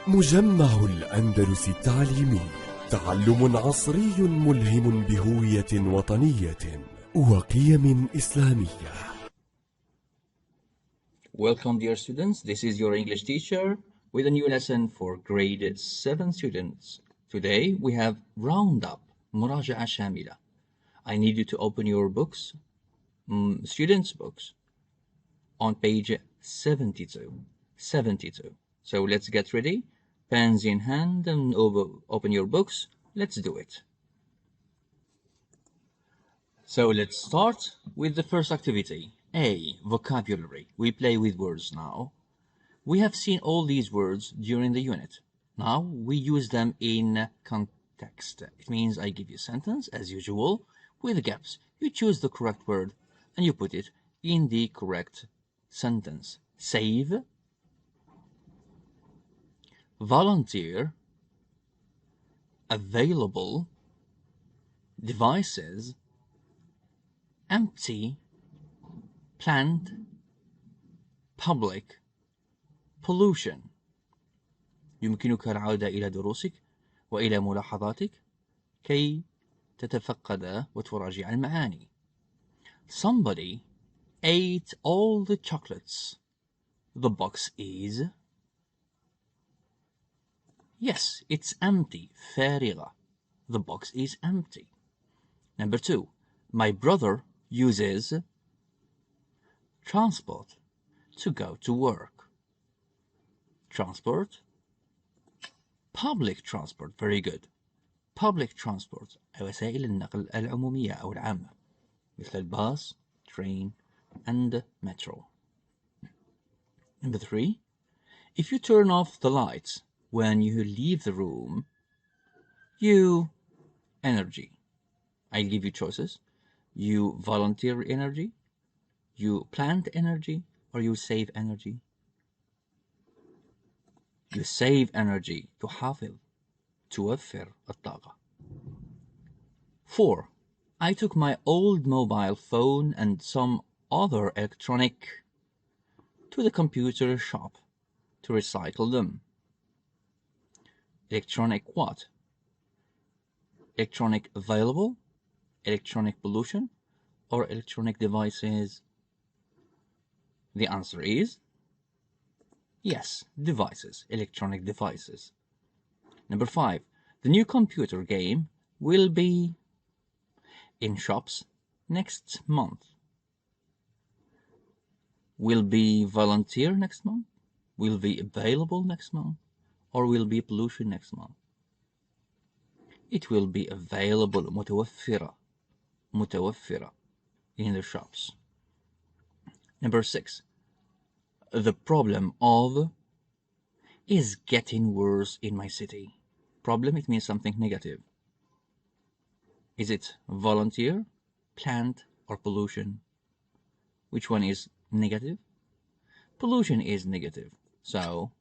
مجمع الأندلس التعليمي، تعلم عصري ملهم بهوية وطنية وقيم إسلامية. Welcome dear students, this is your English teacher with a new lesson for grade 7 students. Today we have Roundup, مراجعة شاملة. I need you to open your books, students' books, on page 72. So let's get ready, pens in hand and open your books. Let's do it. So let's start with the first activity. A. Vocabulary. We play with words now. We have seen all these words during the unit. Now we use them in context. It means I give you a sentence as usual with gaps. You choose the correct word and you put it in the correct sentence. Save, volunteer, available, devices, empty, plant, public, pollution. يمكنك العودة إلى دروسك وإلى ملاحظاتك كي تتفقد وتراجع المعاني. Somebody ate all the chocolates. The box is... Yes, it's empty. فارغة. The box is empty. Number 2. My brother uses transport to go to work. Transport. Public transport. Very good. Public transport. وسائل النقل العمومية أو العامة مثل الباص, train, and metro. Number 3. If you turn off the lights when you leave the room, you energy. I give you choices. You volunteer energy, you plant energy, or you save energy. You save energy. تحافظ. توفر الطاقة. 4. I took my old mobile phone and some other electronic to the computer shop to recycle them. Electronic what? Electronic available, electronic pollution, or electronic devices? The answer is yes, devices, electronic devices. Number 5. The new computer game will be in shops next month. Will be volunteer next month, will be available next month, or will be pollution next month? It will be available, متوفرة in the shops. Number 6. The problem of is getting worse in my city. Problem, it means something negative. Is it volunteer, plant, or pollution? Which one is negative? Pollution is negative. So,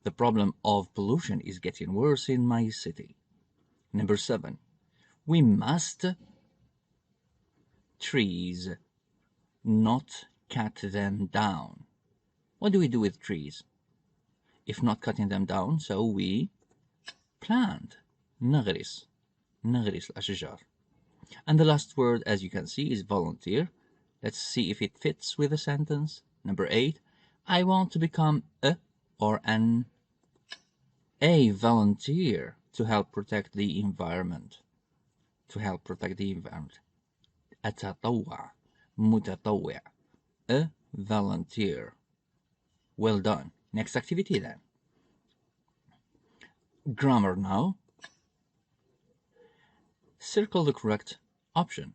the problem of pollution is getting worse in my city. Number 7. We must trees, not cut them down. What do we do with trees? If not cutting them down, so we plant. نغرس الأشجار. And the last word, as you can see, is volunteer. Let's see if it fits with the sentence. Number 8. I want to become a or an volunteer to help protect the environment. To help protect the environment. أتطوع, متطوع. A volunteer. Well done. Next activity then. Grammar now. Circle the correct option.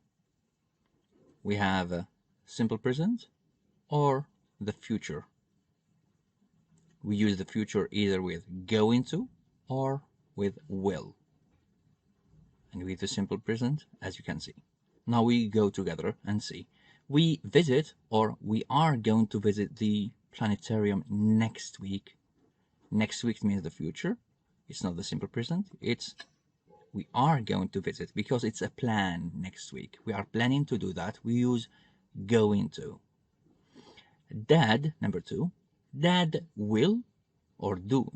We have simple present or the future. We use the future either with go into or with will. And with the simple present, as you can see. Now we go together and see. We visit, or we are going to visit the planetarium next week. Next week means the future. It's not the simple present. It's we are going to visit because it's a plan next week. We are planning to do that. We use go into. Dad, number 2. Dad will or do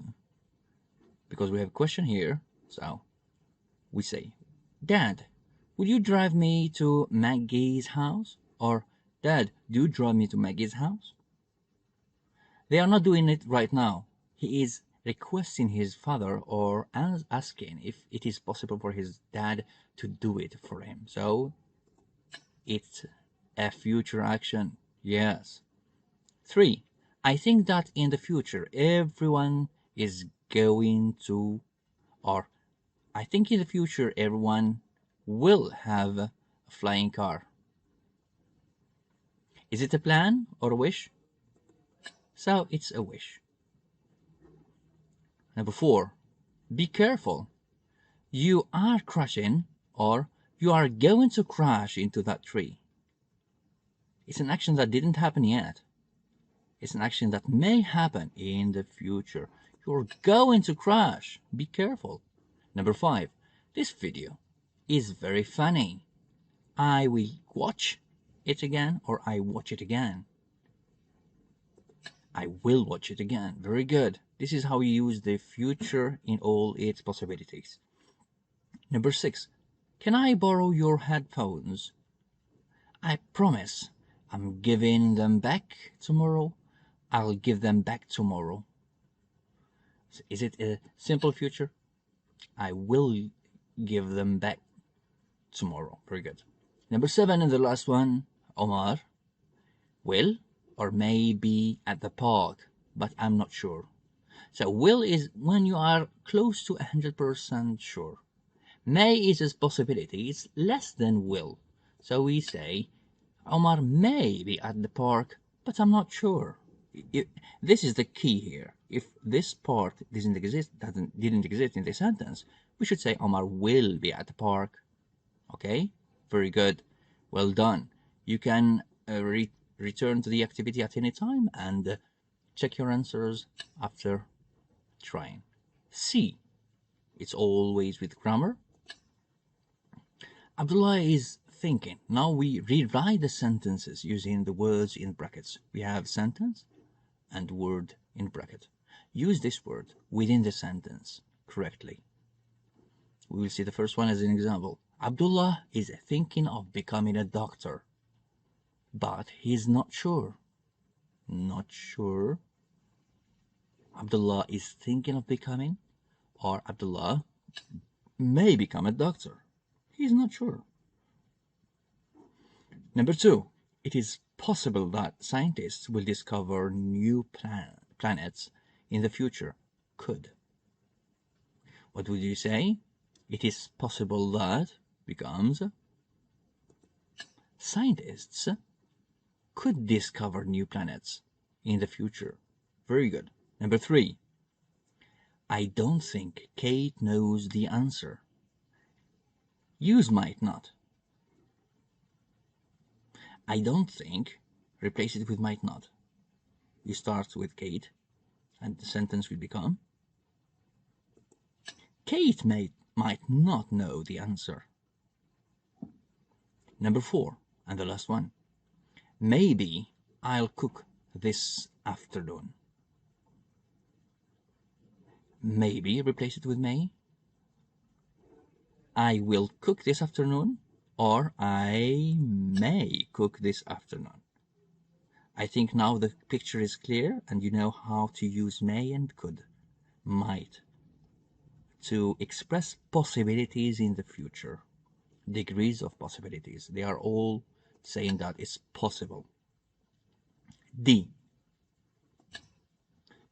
because we have a question here. So we say, Dad, will you drive me to Maggie's house? Or, Dad, do you drive me to Maggie's house? They are not doing it right now. He is requesting his father or asking if it is possible for his dad to do it for him. So it's a future action. Yes. 3. I think that in the future everyone is going to, or I think in the future everyone will have a flying car. Is it a plan or a wish? So it's a wish. Number 4. Be careful. You are crashing, or you are going to crash into that tree. It's an action that didn't happen yet. It's an action that may happen in the future. You're going to crash. Be careful. Number 5. This video is very funny. I will watch it again, or I watch it again. I will watch it again. Very good. This is how you use the future in all its possibilities. Number 6. Can I borrow your headphones? I promise. I'm giving them back tomorrow. I'll give them back tomorrow. Is it a simple future? I will give them back tomorrow. Very good. Number 7 and the last one. Omar will or may be at the park, but I'm not sure. So will is when you are close to 100% sure. May is a possibility. It's less than will. So we say, Omar may be at the park, but I'm not sure. This is the key here. If this part didn't exist in the sentence, we should say Omar will be at the park. Okay? Very good. Well done. You can return to the activity at any time and check your answers after trying. C. It's always with grammar. Abdullah is thinking. Now we rewrite the sentences using the words in brackets. We have sentence and word in bracket. Use this word within the sentence correctly. We will see the first one as an example. Abdullah is thinking of becoming a doctor, but he's not sure. Not sure. Abdullah is thinking of becoming, or Abdullah may become a doctor. He's not sure. Number 2. It is possible that scientists will discover new planets in the future. Could. What would you say? It is possible that becomes scientists could discover new planets in the future. Very good. Number 3. I don't think Kate knows the answer. Use might not. I don't think, replace it with might not. You start with Kate, and the sentence will become, Kate might not know the answer. Number 4, and the last one. Maybe I'll cook this afternoon. Maybe, replace it with may. I will cook this afternoon, or I may cook this afternoon. I think now the picture is clear and you know how to use may and could, might, to express possibilities in the future, degrees of possibilities. They are all saying that it's possible. D.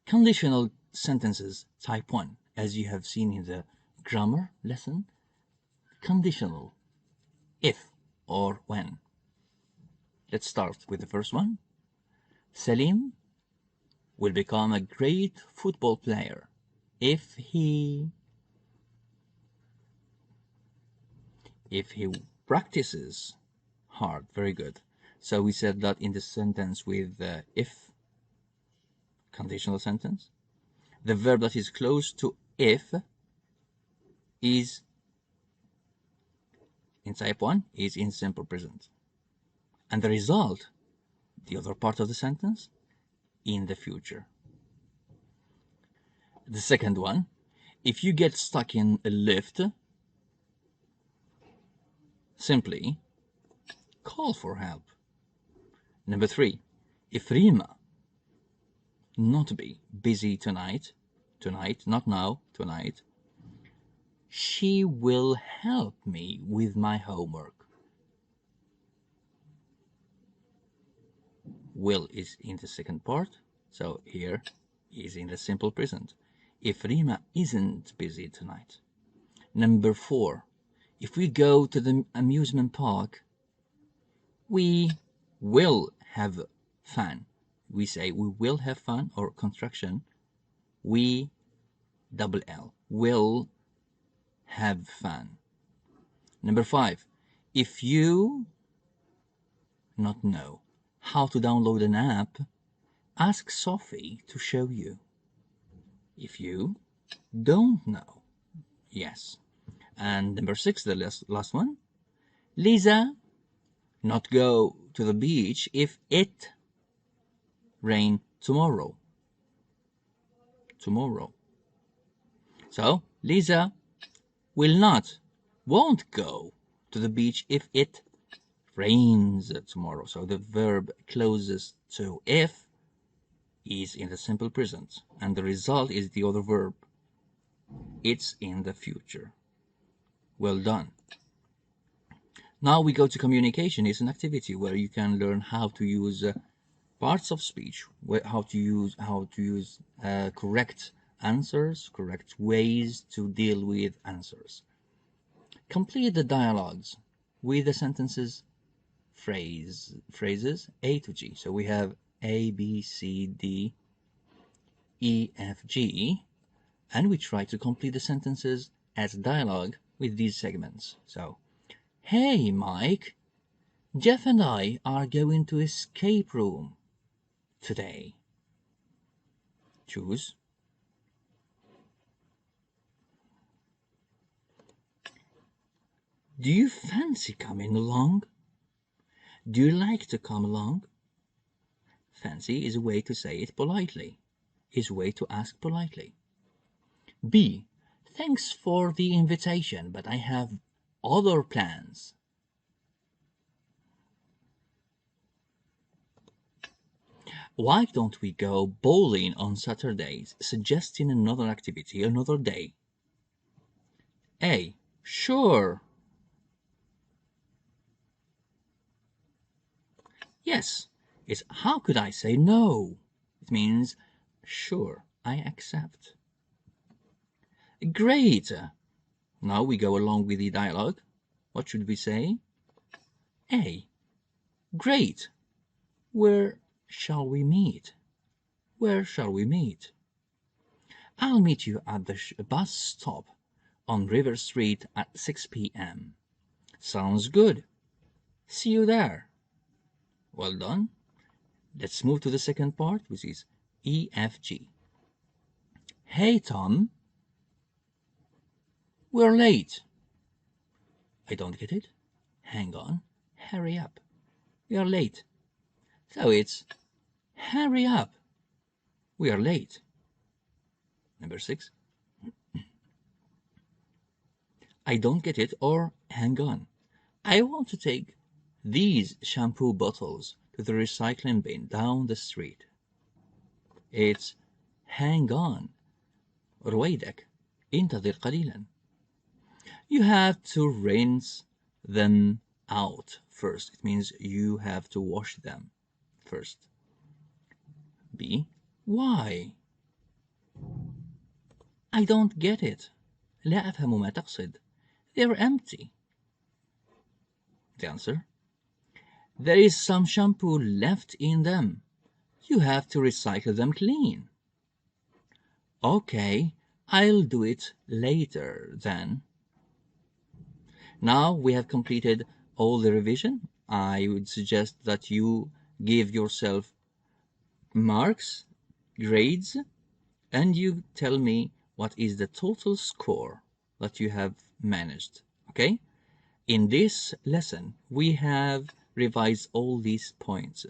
Conditional sentences type 1, as you have seen in the grammar lesson. Conditional, if or when. Let's start with the first one. Salim will become a great football player if he practices hard. Very good. So we said that in the sentence with if, conditional sentence. The verb that is close to if is in type 1 is in simple present. And the result, the other part of the sentence, in the future. The second one, If you get stuck in a lift, simply call for help. Number 3, if Rima not be busy tonight, not now, tonight, she will help me with my homework. Will is in the second part, so here is in the simple present. If Rima isn't busy tonight. Number 4, if we go to the amusement park, we will have fun. We say we will have fun, or construction, we double L, will have fun. Number 5, if you not know how to download an app, ask Sophie to show you. If you don't know, yes. And number 6, the last one, Lisa not go to the beach if it rain tomorrow. So Lisa won't go to the beach if it rains tomorrow. So the verb closest to if is in the simple present, and the result is the other verb. It's in the future. Well done. Now we go to communication. It's an activity where you can learn how to use parts of speech, how to use correct answers, correct ways to deal with answers. Complete the dialogues with the sentences, phrases A to G. So we have A, B, C, D, E, F, G, and we try to complete the sentences as dialogue with these segments. So, hey Mike, Jeff and I are going to escape room today. Choose. Do you fancy coming along? Do you like to come along? Fancy is a way to say it politely, is a way to ask politely. B, thanks for the invitation, but I have other plans. Why don't we go bowling on Saturdays, suggesting another activity, another day? A, sure. Yes, it's how could I say no? It means sure, I accept. Great. Now we go along with the dialogue. What should we say? A, great. Where shall we meet? Where shall we meet? I'll meet you at the bus stop on River Street at 6 p.m. Sounds good. See you there. Well done. Let's move to the second part, which is EFG. Hey, Tom. We're late. I don't get it. Hang on. Hurry up. We are late. So it's hurry up. We are late. Number 6. I don't get it, or hang on. I want to take these shampoo bottles to the recycling bin down the street. It's hang on. رويدك. انتظر قليلا. You have to rinse them out first. It means you have to wash them first. B. Why? I don't get it. لا أفهم ما تقصد. They're empty. The answer. There is some shampoo left in them. You have to recycle them clean. Okay, I'll do it later then. Now we have completed all the revision. I would suggest that you give yourself marks, grades, and you tell me what is the total score that you have managed. Okay? In this lesson, we have revised all these points.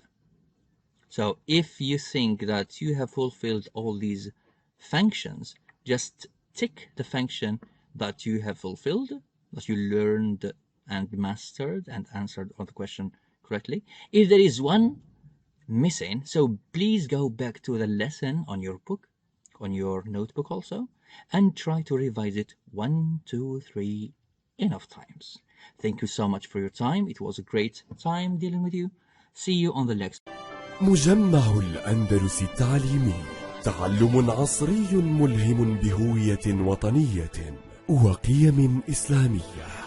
So if you think that you have fulfilled all these functions, just tick the function that you have fulfilled, that you learned and mastered and answered all the question correctly. If there is one missing, so please go back to the lesson on your book, on your notebook also, and try to revise it 1, 2, 3 enough times. Thank you so much for your time. It was a great time dealing with you. See you on the next. مجمع الأندلس التعليمي، تعلم عصري ملهم بهوية وطنية وقيم إسلامية.